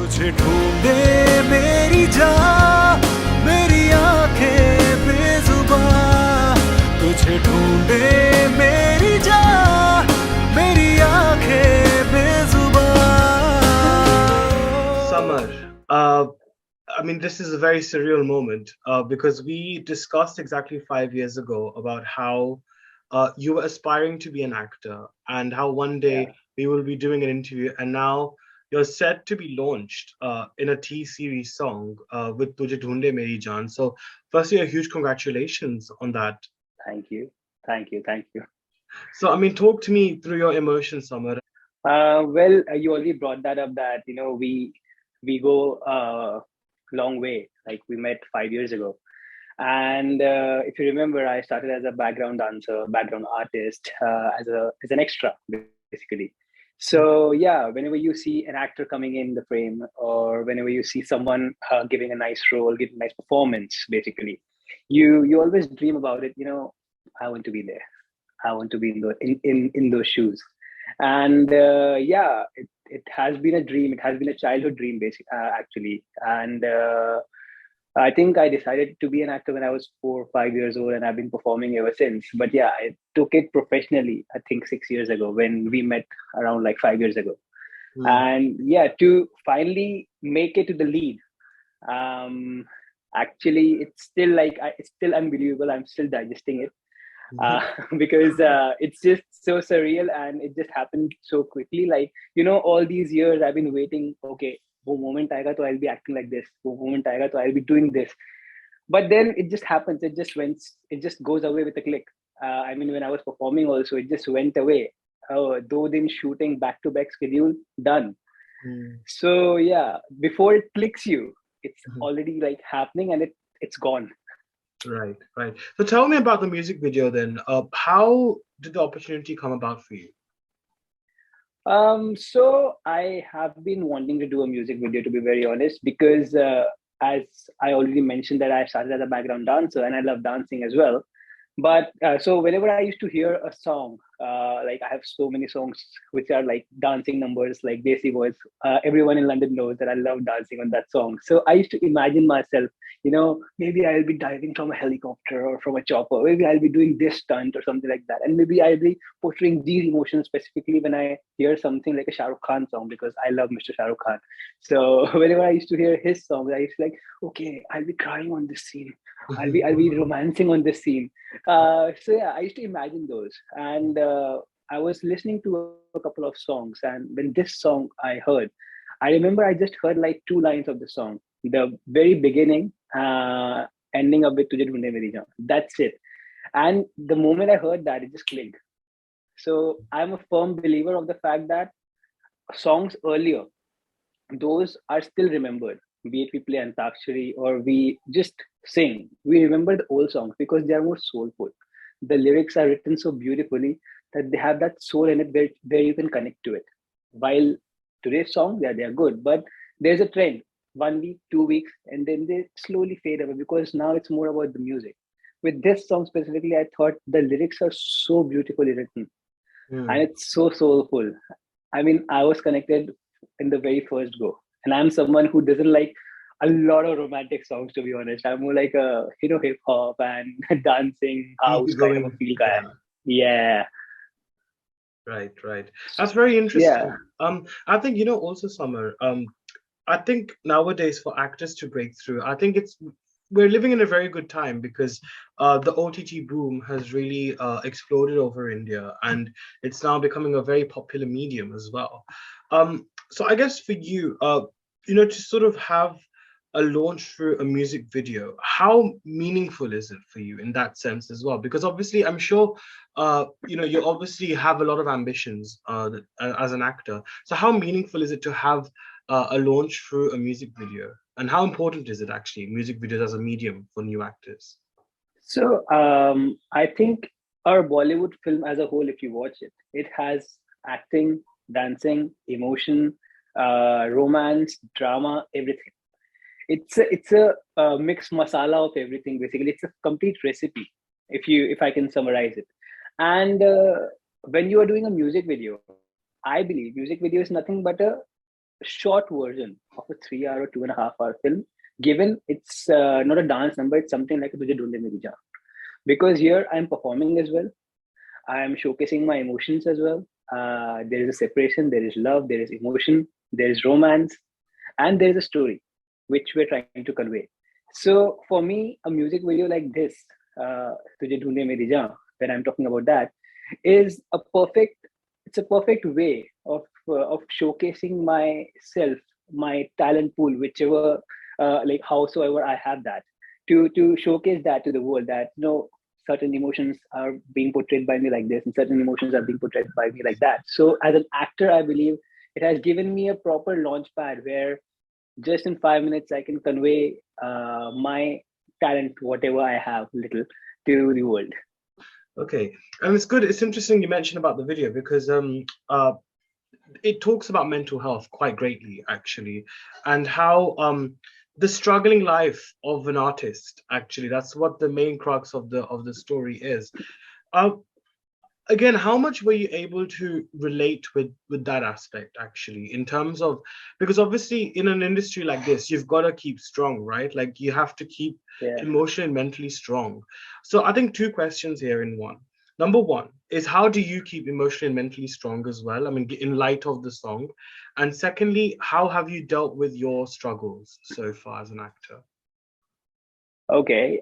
तुझे ढूंढे मेरी जान, मेरी आंखें बेजुबान, तुझे ढूंढे मेरी जान, मेरी आंखें बेजुबान. Summer. I mean, this is a very surreal moment because we discussed exactly 5 years ago about how you were aspiring to be an actor and how one Yeah. day we will be doing an interview, and now you're set to be launched in a T series song with Tujhe Dhunde Meri Jaan. So, firstly, a huge congratulations on that. Thank you. Thank you. Thank you. So, I mean, talk to me through your emotions, Summer. Well, you already brought that up that we go a long way. Like we met 5 years ago, and if you remember, I started as a background dancer, background artist, as an extra, basically. So yeah, whenever you see an actor coming in the frame, or whenever you see someone giving a nice role, giving a nice performance, basically, you always dream about it. I want to be there. I want to be in those shoes. And yeah, it has been a dream. It has been a childhood dream, actually. And I think I decided to be an actor when I was 4 or 5 years old, and I've been performing ever since. But yeah, I took it professionally, I think 6 years ago when we met around like 5 years ago. Mm. And yeah, to finally make it to the lead, um, actually, it's still it's still unbelievable. I'm still digesting it uh, because it's just so surreal and it just happened so quickly. Like, all these years I've been waiting. Okay, wo moment aega to I'll be acting like this. Wo moment aega to I'll be doing this. But then it just happens. It just went. It just goes away with a click. I mean, when I was performing, also it just went away. Oh, though then shooting back to back schedule done. Mm. So yeah, before it clicks you, it's Mhm. already like happening and it's gone. Right, right. So tell me about the music video then. How did the opportunity come about for you? So I have been wanting to do a music video, to be very honest, because as I already mentioned that I started as a background dancer and I love dancing as well. But so whenever I used to hear a song, like I have so many songs which are like dancing numbers, like Desi Boys. Everyone in London knows that I love dancing on that song. So I used to imagine myself, maybe I'll be diving from a helicopter or from a chopper. Maybe I'll be doing this stunt or something like that. And maybe I'll be portraying these emotions specifically when I hear something like a Shah Rukh Khan song, because I love Mr. Shah Rukh Khan. So whenever I used to hear his songs, I used to like, okay, I'll be crying on this scene. I'll be romancing on this scene. So yeah, I used to imagine those, and I was listening to a couple of songs, and when this song I heard, I remember I just heard like two lines of the song, the very beginning, ending up with "Tujhe Dhunde Meri Jaan." That's it. And the moment I heard that, it just clicked. So I'm a firm believer of the fact that songs earlier, those are still remembered. Be it we play Antakshari or we just sing, we remember the old songs because they are more soulful. The lyrics are written so beautifully that they have that soul in it where you can connect to it. While today's songs, yeah, they are good, but there's a trend 1 week, 2 weeks, and then they slowly fade away because now it's more about the music. With this song specifically, I thought the lyrics are so beautifully written and Mm. it's so soulful. I mean, I was connected in the very first go. And I'm someone who doesn't like a lot of romantic songs, to be honest. I'm more like a, hip hop and dancing house Easy kind of a going. feel guy. Yeah. Yeah. Right, right. That's very Yeah. interesting. I think also Summer. I think nowadays for actors to break through, I think we're living in a very good time because the OTT boom has really exploded over India, and it's now becoming a very popular medium as well. So I guess for you, to sort of have a launch through a music video, how meaningful is it for you in that sense as well? Because obviously, I'm sure you obviously have a lot of ambitions as an actor. So how meaningful is it to have a launch through a music video, and how important is it actually music videos as a medium for new actors? So I think our Bollywood film as a whole, if you watch it, it has acting, dancing, emotion, romance, drama, everything. It's a mixed masala of everything. Basically, it's a complete recipe. If I can summarize it, and when you are doing a music video, I believe music video is nothing but a short version of a 3 hour or 2.5 hour film, given it's not a dance number, it's something like Tujhe Dhunde Meri Jaan. Because here I'm performing as well, I'm showcasing my emotions as well. There is a separation, there is love, there is emotion, there is romance, and there is a story which we're trying to convey. So for me, a music video like this, Tujhe Dhunde Meri Jaan, when I'm talking about that, is a perfect. It's a perfect way of showcasing myself, my talent pool, whichever like howsoever I have that, to showcase that to the world that certain emotions are being portrayed by me like this and certain emotions are being portrayed by me like that. So as an actor, I believe it has given me a proper launch pad where just in 5 minutes I can convey my talent, whatever I have little, to the world. Okay, and it's good. It's interesting you mentioned about the video because it talks about mental health quite greatly, actually, and how the struggling life of an artist. Actually, that's what the main crux of the story is. Uh, Again, how much were you able to relate with that aspect, actually, in terms of, because obviously in an industry like this you've got to keep strong, right? Like you have to keep Yeah. emotionally and mentally strong. So I think two questions here in one. Number one is, how do you keep emotionally and mentally strong as well, I mean, in light of the song? And secondly, how have you dealt with your struggles so far as an actor? Okay.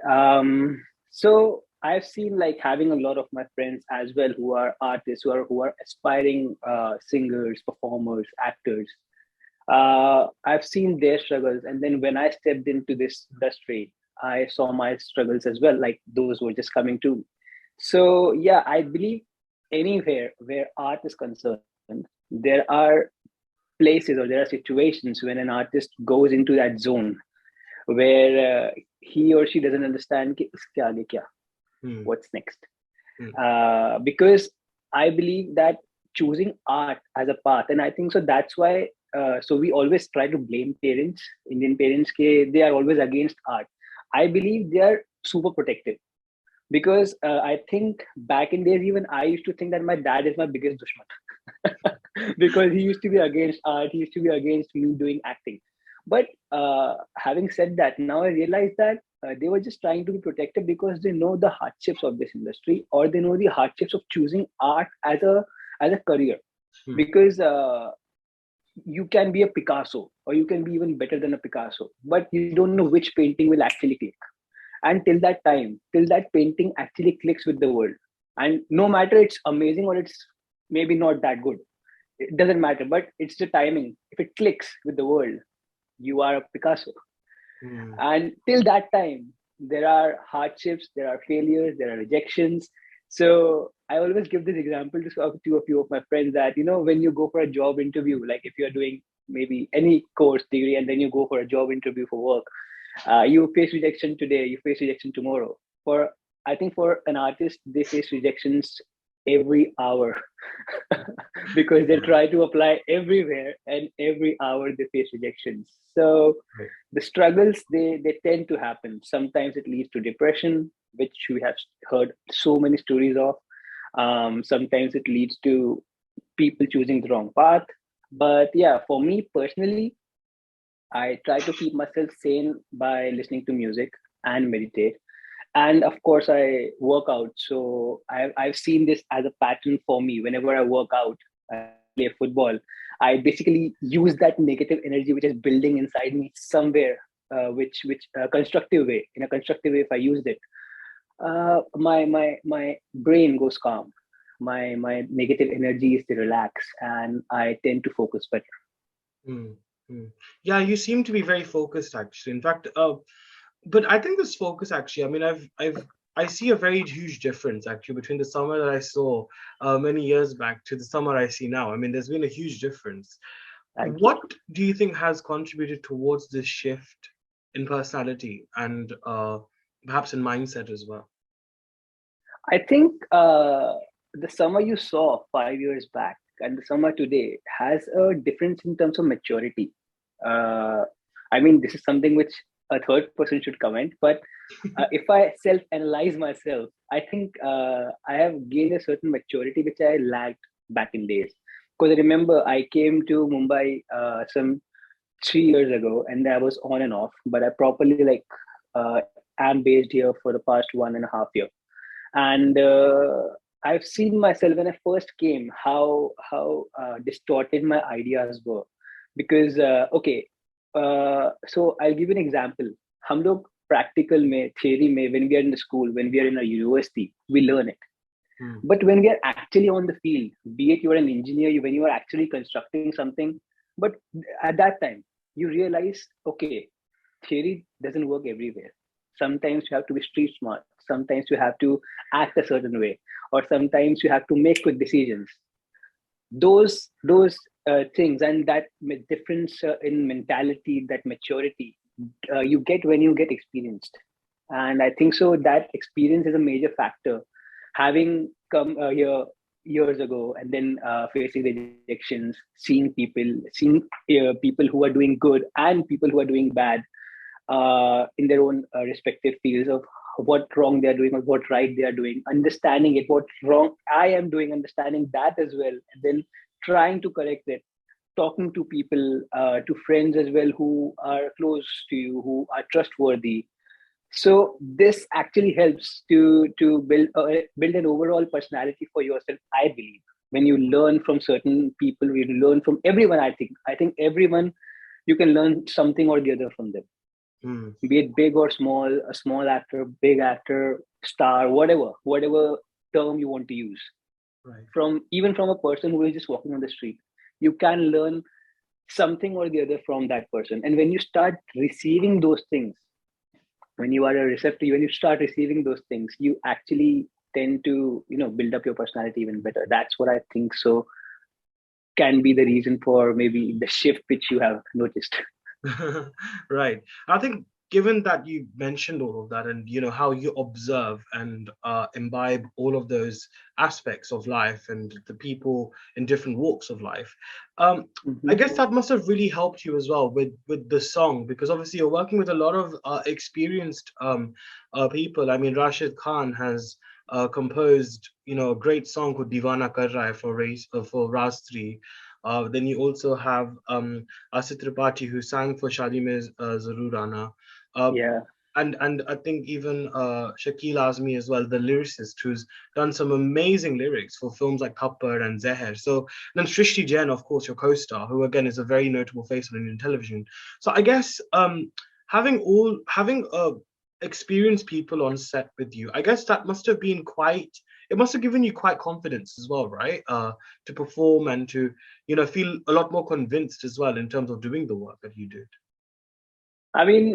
So I've seen like having a lot of my friends as well who are artists, who are aspiring singers, performers, actors. I've seen their struggles, and then when I stepped into this industry, I saw my struggles as well. Like those were just coming to. So yeah, I believe anywhere where art is concerned, there are places or there are situations when an artist goes into that zone where he or she doesn't understand कि इसके आगे क्या, Hmm. what's next. Hmm. Because I believe that choosing art as a path, and I think so that's why so we always try to blame parents, Indian parents, they are always against art. I believe they are super protective because I think back in days even I used to think that my dad is my biggest dushman because he used to be against art, he used to be against me doing acting. But having said that, now I realize that they were just trying to be protective because they know the hardships of this industry, or they know the hardships of choosing art as a career. Because you can be a Picasso, or you can be even better than a Picasso, but you don't know which painting will actually click. And till that time, till that painting actually clicks with the world, and no matter it's amazing or it's maybe not that good, it doesn't matter. But it's the timing. If it clicks with the world, you are a Picasso. And till that time, there are hardships, there are failures, there are rejections. So I always give this example to a few of my friends that, when you go for a job interview, like if you're doing maybe any course degree and then you go for a job interview for work, you face rejection today, you face rejection tomorrow. I think for an artist, they face rejections every hour because they try to apply everywhere and every hour they face rejections. So the struggles, they tend to happen. Sometimes it leads to depression, which we have heard so many stories of. Sometimes it leads to people choosing the wrong path. But yeah, for me personally, I try to keep myself sane by listening to music and meditate. And of course, I work out. So I've seen this as a pattern for me. Whenever I work out, play football, I basically use that negative energy which is building inside me somewhere, which constructive way. In a constructive way, if I used it, my brain goes calm. My negative energy is to relax, and I tend to focus better. Yeah, you seem to be very focused, actually. In fact, but I think this focus, actually, I mean, I see a very huge difference actually between the summer that I saw many years back to the summer I see now. I mean, there's been a huge difference. What do you think has contributed towards this shift in personality and perhaps in mindset as well? I think the summer you saw 5 years back and the summer today has a difference in terms of maturity. I mean, this is something which a third person should comment, but if I self-analyze myself, I think I have gained a certain maturity which I lacked back in days. Because I remember I came to Mumbai some 3 years ago, and I was on and off. But I properly uh, am based here for the past 1.5 year, and I've seen myself when I first came how distorted my ideas were. Because okay, so I'll give you an example. हम लोग practical में theory में when we are in the school, when we are in a university, we learn it. Hmm. But when we are actually on the field, be it you're an engineer, when you are actually constructing something, but at that time you realize, okay, theory doesn't work everywhere. Sometimes you have to be street smart. Sometimes you have to act a certain way, or sometimes you have to make quick decisions. Those things and that difference in mentality, that maturity, you get when you get experienced. And I think so that experience is a major factor. Having come here years ago and then facing rejections, seeing people who are doing good and people who are doing bad in their own respective fields of what wrong they are doing or what right they are doing, understanding it, what wrong I am doing, understanding that as well, and then trying to correct it, talking to people, to friends as well who are close to you, who are trustworthy. So this actually helps to build an overall personality for yourself, I believe. When you learn from certain people, you learn from everyone. I think everyone, you can learn something or the other from them, Hmm. be it big or small, a small actor, big actor, star, whatever term you want to use. Right. From even from a person who is just walking on the street, you can learn something or the other from that person. And when you start receiving those things, when you are a receptor, when you start receiving those things, you actually tend to build up your personality even better. That's what I think so can be the reason for maybe the shift which you have noticed. Right. I think given that you mentioned all of that and how you observe and imbibe all of those aspects of life and the people in different walks of life, I Mhm. guess that must have really helped you as well with the song, because obviously you're working with a lot of experienced people. I mean, Rashid Khan has composed a great song called Divana Kar Raha Hai for Raaz 3. Then you also have Asit Tripathy, who sang for Shaadi Mein Zaroor Aana. Uh, Yeah. and I think even Shakeel Azmi as well, the lyricist, who's done some amazing lyrics for films like Thappad and Zeher. So then Srishti Jain, of course, your co-star, who again is a very notable face on Indian television. So I guess having experienced people on set with you, I guess that must have been quite. It must have given you quite confidence as well, right? To perform and to feel a lot more convinced as well in terms of doing the work that you did. I mean,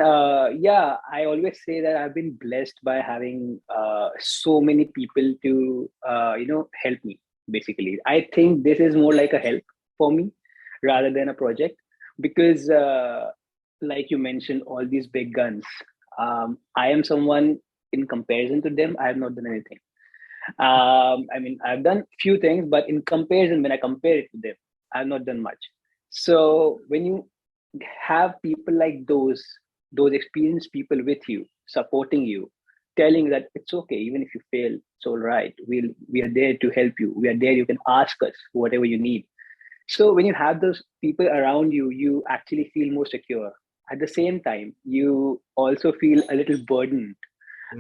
yeah, I always say that I've been blessed by having so many people to, help me, basically. I think this is more like a help for me rather than a project because, like you mentioned, all these big guns, I am someone in comparison to them, I have not done anything. I mean, I've done few things, but in comparison, when I compare it to them, I've not done much. So when you have people like those experienced people with you, supporting you, telling that it's okay, even if you fail, it's all right. We are there to help you. We are there. You can ask us whatever you need. So when you have those people around you, you actually feel more secure. At the same time, you also feel a little burdened,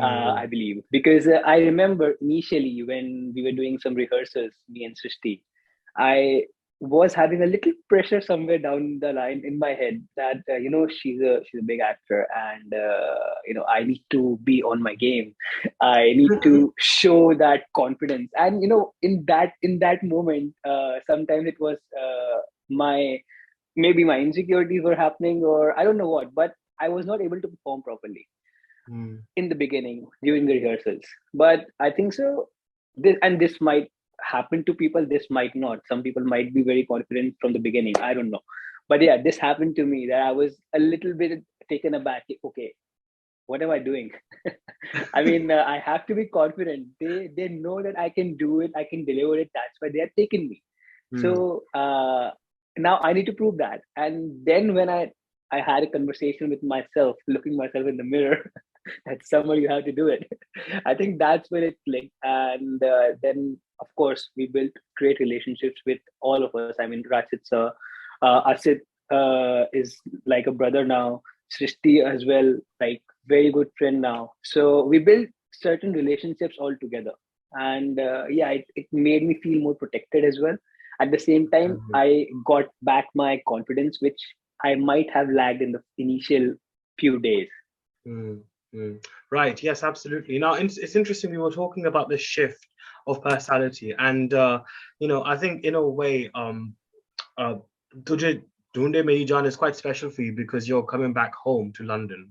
I Mm. believe, because I remember initially when we were doing some rehearsals, me and Srishti, I was having a little pressure somewhere down the line in my head that she's a big actor and I need to be on my game. I need to show that confidence, and in that moment, sometimes it was my maybe my insecurities were happening or I don't know what, but I was not able to perform properly Mm. in the beginning during the rehearsals. But I think so this might happen to people, this might not. Some people might be very confident from the beginning, I don't know. But yeah, this happened to me that I was a little bit taken aback. Okay, what am I doing? I mean, I have to be confident. They know that I can do it, I can deliver it. That's why they are taking me. Mm. So now I need to prove that. And then when I had a conversation with myself, looking myself in the mirror, that somewhere you have to do it. I think that's when it clicked. And then of course, we built great relationships with all of us. I mean, Rashid sir, Asit is like a brother now. Srishti as well, like very good friend now. So we built certain relationships all together, and yeah, it made me feel more protected as well. At the same time, Mhm. I got back my confidence, which I might have lagged in the initial few days. Mm, mm. Right. Yes, absolutely. Now, it's interesting. We were talking about the shift of personality, and I think in a way, uh, Tujhe Dhunde Meri Jaan is quite special for you because you're coming back home to London,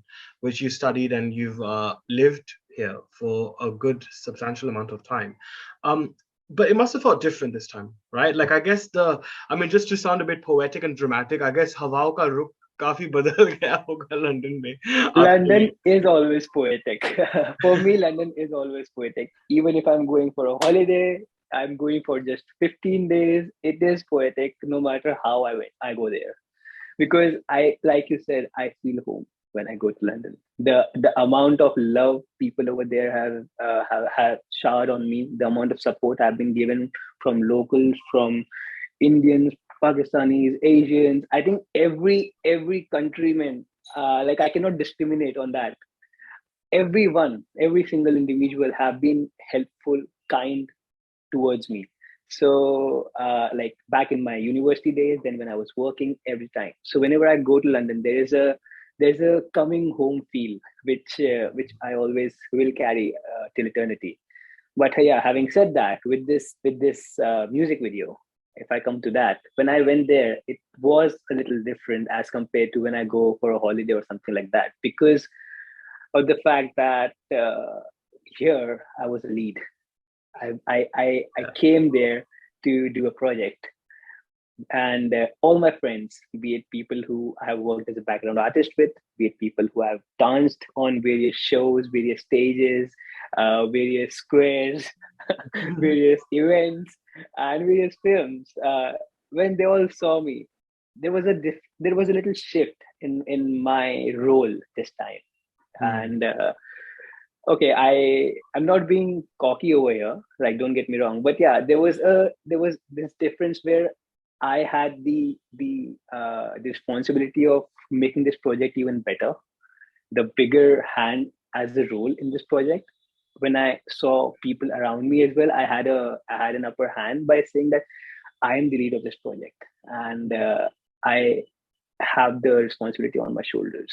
which you studied and you've lived here for a good substantial amount of time. Um, but it must have felt different this time, right? Like I guess I mean, just to sound a bit poetic and dramatic, I guess हवाओं का रुख काफी बदल गया होगा London में आपके London लिए. is always poetic. For me, London is always poetic. Even if I'm going for a holiday, I'm going for just 15 days, it is poetic no matter how I go there. Because like you said, I feel home when I go to London. The amount of love people over there have showered on me, the amount of support I've been given from locals, from Indians, Pakistanis, Asians. I think every countryman, like I cannot discriminate on that. Everyone, every single individual have been helpful, kind towards me. So like back in my university days, then when I was working, every time. So whenever I go to London, there's a coming home feel, which I always will carry till eternity. But yeah, having said that, with this music video, if I come to that, when I went there, it was a little different as compared to when I go for a holiday or something like that, because of the fact that here I was a lead. I came there to do a project, and all my friends, be it people who I have worked as a background artist with, be it people who have danced on various shows, various stages, various squares, various events, and various films. When they all saw me, there was a little shift in my role this time, Mm, and okay, I'm not being cocky over here, like don't get me wrong, but yeah, there was this difference where I had the responsibility of making this project even better, the bigger hand as a role in this project. When I saw people around me as well, I had an upper hand by saying that I am the lead of this project, and I have the responsibility on my shoulders.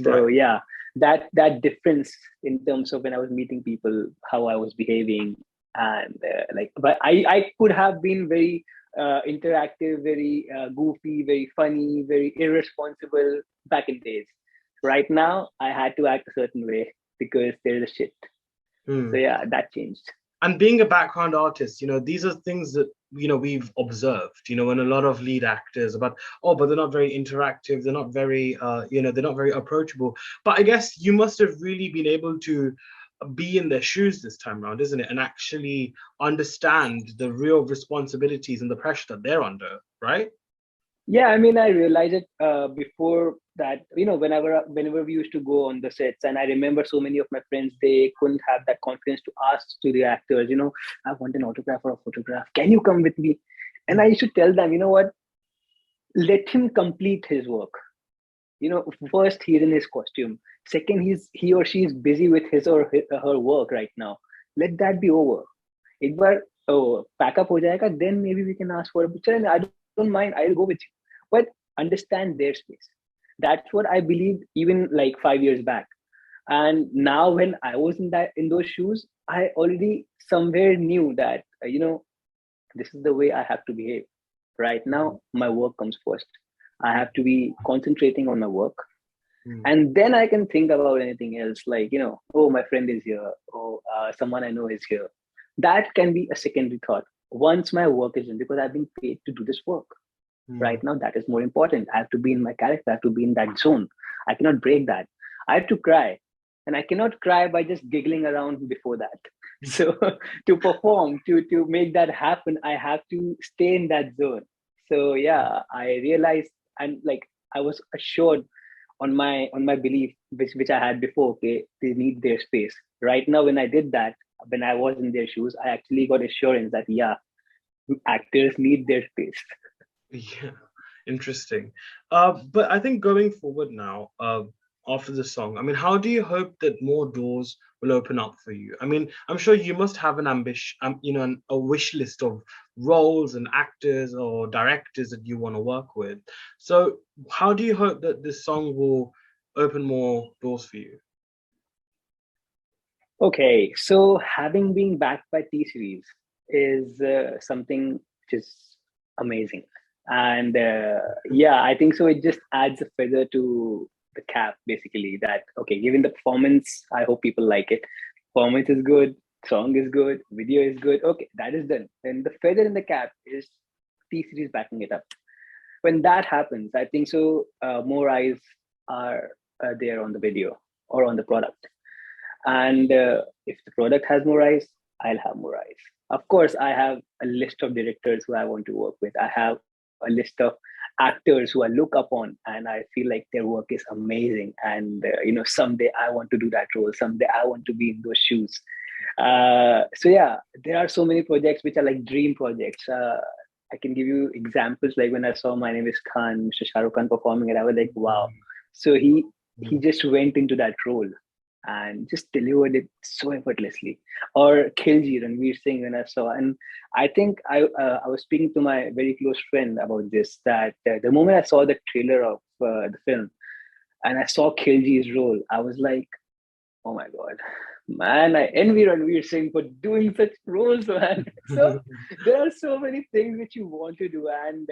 So right. yeah, that difference in terms of when I was meeting people, how I was behaving, and like, but I could have been very interactive, very goofy, very funny, very irresponsible back in days. Right now, I had to act a certain way because there's a shift. So Mm. yeah, that changed. And being a background artist, these are things that we've observed, when a lot of lead actors about, oh, but they're not very interactive, they're not very they're not very approachable. But I guess you must have really been able to be in their shoes this time around, isn't it, and actually understand the real responsibilities and the pressure that they're under, right? Yeah, I mean, I realized it before that, whenever we used to go on the sets, and I remember so many of my friends, they couldn't have that confidence to ask to the actors, I want an autograph or a photograph. Can you come with me? And I used to tell them, you know what? Let him complete his work. First he's in his costume. Second, he or she is busy with his or her work right now. Let that be over. एक बार pack up हो जाएगा, then maybe we can ask for a picture, and I don't mind. I'll go with you, but understand their space. That's what I believed even like 5 years back. And now when I was in those shoes, I already somewhere knew that this is the way I have to behave. Right now, my work comes first. I have to be concentrating on my work, Mm, and then I can think about anything else, like oh, my friend is here, oh, someone I know is here. That can be a secondary thought once my work is in, because I've been paid to do this work. mm, Right now, that is more important. I have to be in my character. I have to be in that zone. I cannot break that. I have to cry, and I cannot cry by just giggling around before that. So to perform, to make that happen, I have to stay in that zone. So yeah, I realized, and like I was assured on my belief, which I had before. Okay, they need their space. Right now, when I did that, when I was in their shoes, I actually got assurance that yeah, actors need their space. Yeah, interesting. But I think going forward now, after the song, I mean, how do you hope that more doors will open up for you? I mean, I'm sure you must have an ambition, a wish list of roles and actors or directors that you want to work with. So, how do you hope that this song will open more doors for you? Okay, so having been backed by T series is something which is amazing, and yeah, I think so. It just adds a feather to the cap, basically. That okay, given the performance, I hope people like it. Performance is good, song is good, video is good. Okay, that is done. Then the feather in the cap is T series backing it up. When that happens, I think so. More eyes are there on the video or on the product. And if the product has more eyes, I'll have more eyes. Of course, I have a list of directors who I want to work with. I have a list of actors who I look upon, and I feel like their work is amazing. And someday I want to do that role. Someday I want to be in those shoes. So yeah, there are so many projects which are like dream projects. I can give you examples like when I saw My Name Is Khan, Mr. Shah Rukh Khan performing it, I was like, wow. So he just went into that role and just delivered it so effortlessly. Or Khilji, Ranveer Singh, when I saw, and I think I was speaking to my very close friend about this, that the moment I saw the trailer of the film and I saw Khilji's role, I was like, oh my god, man, I envy Ranveer Singh for doing such roles, man. So there are so many things which you want to do, and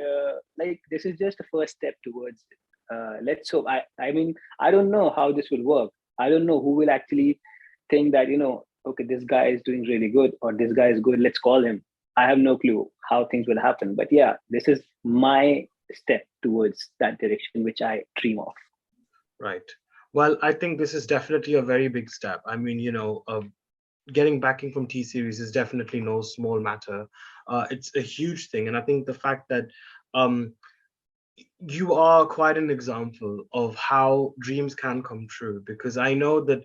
like this is just the first step towards it. Let's hope. I mean, I don't know how this will work. I don't know who will actually think that, okay, this guy is doing really good or this guy is good, let's call him. I have no clue how things will happen. But yeah, this is my step towards that direction, which I dream of. Right. Well, I think this is definitely a very big step. I mean, getting backing from T series is definitely no small matter. It's a huge thing. And I think the fact that you are quite an example of how dreams can come true, because I know that,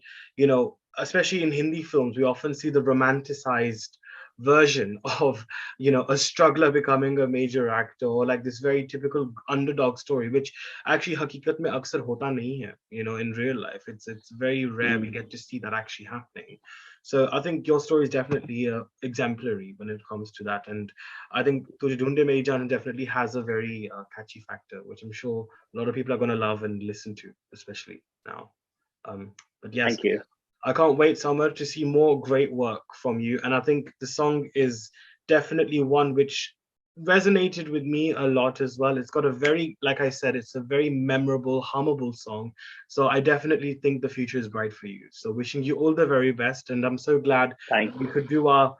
especially in Hindi films, we often see the romanticized version of, a struggler becoming a major actor, or like this very typical underdog story, which actually hakikat mein aksar hota nahi hai, in real life. It's very rare we get to see that actually happening. So I think your story is definitely exemplary when it comes to that. And I think Tujhe Dhunde Meri Jaan definitely has a very catchy factor, which I'm sure a lot of people are going to love and listen to, especially now. But yes, Thank you. I can't wait, Summer, to see more great work from you. And I think the song is definitely one which resonated with me a lot as well. It's got a very, like I said, it's a very memorable, hummable song. So I definitely think the future is bright for you. So wishing you all the very best. And I'm so glad we could I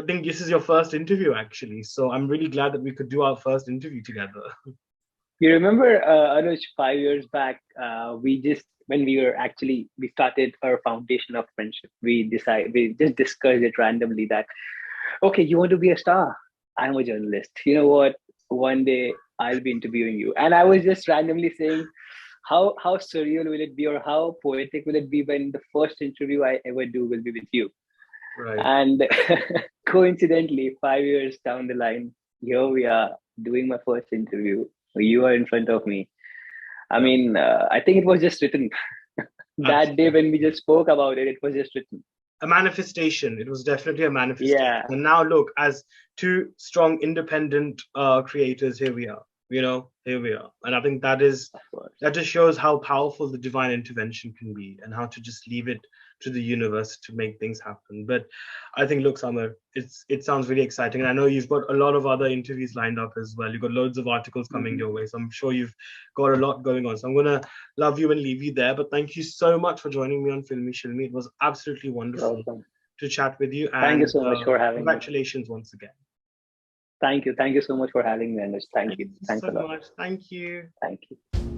think this is your first interview actually. So I'm really glad that we could do our first interview together. You remember, Anuj, 5 years back, when we started our foundation of friendship, we just discussed it randomly that, okay, you want to be a star? I'm a journalist. You know what? One day I'll be interviewing you. And I was just randomly saying, how surreal will it be, or how poetic will it be when the first interview I ever do will be with you? Right. And coincidentally, 5 years down the line, here we are doing my first interview. You are in front of me. I mean, I think it was just written. That day when we just spoke about it, it was just written. A manifestation. It was definitely a manifestation. Yeah. And now look, as two strong, independent creators, here we are. Here we are. And I think that just shows how powerful the divine intervention can be, and how to just leave it to the universe to make things happen. But I think, look, Summer, it sounds really exciting. And I know you've got a lot of other interviews lined up as well. You've got loads of articles coming your way. So I'm sure you've got a lot going on. So I'm going to love you and leave you there. But thank you so much for joining me on Filme Shilmy. It was absolutely wonderful to chat with you. And thank you so much for having me. Congratulations once again. Thank you. Thank you so much for having me, Anuj. Thank you. Thanks so a lot. much. Thank you. Thank you.